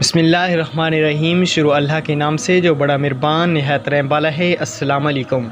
बिस्मिल्लाहिर्रहमानिर्रहीम। शुरू अल्लाह के नाम से जो बड़ा मेहरबान निहायत रहम वाला है। अस्सलाम वालेकुम।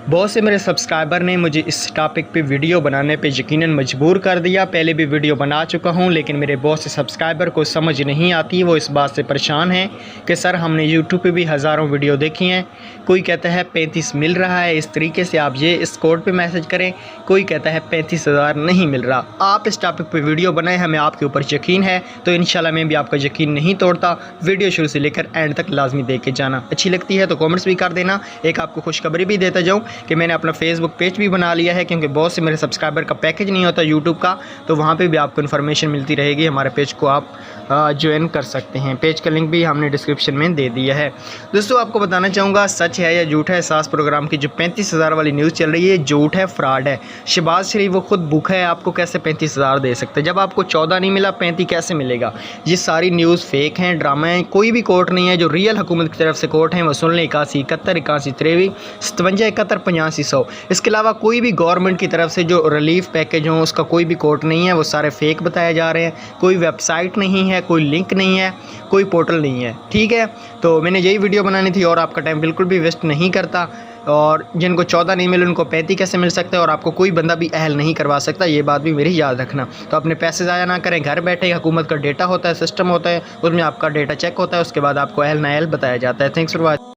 बहुत से मेरे सब्सक्राइबर ने मुझे इस टॉपिक पे वीडियो बनाने पे यकीनन मजबूर कर दिया। पहले भी वीडियो बना चुका हूँ, लेकिन मेरे बहुत से सब्सक्राइबर को समझ नहीं आती। वो इस बात से परेशान हैं कि सर हमने यूट्यूब पे भी हज़ारों वीडियो देखी हैं। कोई कहता है 35 मिल रहा है, इस तरीके से आप ये इस कोड पे मैसेज करें। कोई कहता है 35,000 नहीं मिल रहा। आप इस टॉपिक पे वीडियो बनाएं, हमें आपके ऊपर यकीन है, तो इंशाल्लाह मैं भी आपका यकीन नहीं तोड़ता। वीडियो शुरू से लेकर एंड तक लाजमी देख के जाना। अच्छी लगती है तो कमेंट्स भी कर देना। एक आपको खुशखबरी भी देता जाऊँ कि मैंने अपना फेसबुक पेज भी बना लिया है, क्योंकि बहुत से मेरे सब्सक्राइबर का पैकेज नहीं होता यूट्यूब का, तो वहाँ पे भी आपको इन्फॉर्मेशन मिलती रहेगी। हमारे पेज को आप ज्वाइन कर सकते हैं। पेज का लिंक भी हमने डिस्क्रिप्शन में दे दिया है। दोस्तों आपको बताना चाहूँगा, सच है या झूठ है, सास प्रोग्राम की जो 35,000 वाली न्यूज़ चल रही है, झूठ है, फ्रॉड है। शहबाज शरीफ वो खुद भूखा है, आपको कैसे 35,000 दे सकते हैं? जब आपको 14 नहीं मिला, 35 कैसे मिलेगा? ये सारी न्यूज़ फेक हैं, ड्रामा है। कोई भी कोर्ट नहीं है जो रियल हुकूमत की तरफ से कोर्ट है। वो सुन लें 81 71 81 53 57 71 85 100। इसके अलावा कोई भी गवर्नमेंट की तरफ से जो रिलीफ पैकेज हो उसका कोई भी कोर्ट नहीं है। वो सारे फेक बताए जा रहे हैं। कोई वेबसाइट नहीं है, कोई लिंक नहीं है, कोई पोर्टल नहीं है। ठीक है, तो मैंने यही वीडियो बनानी थी और आपका टाइम बिल्कुल भी वेस्ट नहीं करता। और जिनको 14 नहीं मिले उनको 35 कैसे मिल सकते हैं? और आपको कोई बंदा भी अहल नहीं करवा सकता, ये बात भी मेरी याद रखना। तो अपने पैसे ज़ाया ना करें। घर बैठे हुकूमत का डेटा होता है, सिस्टम होता है, उसमें आपका डेटा चेक होता है, उसके बाद आपको अहल ना अहल बताया जाता है। Thanks for watching.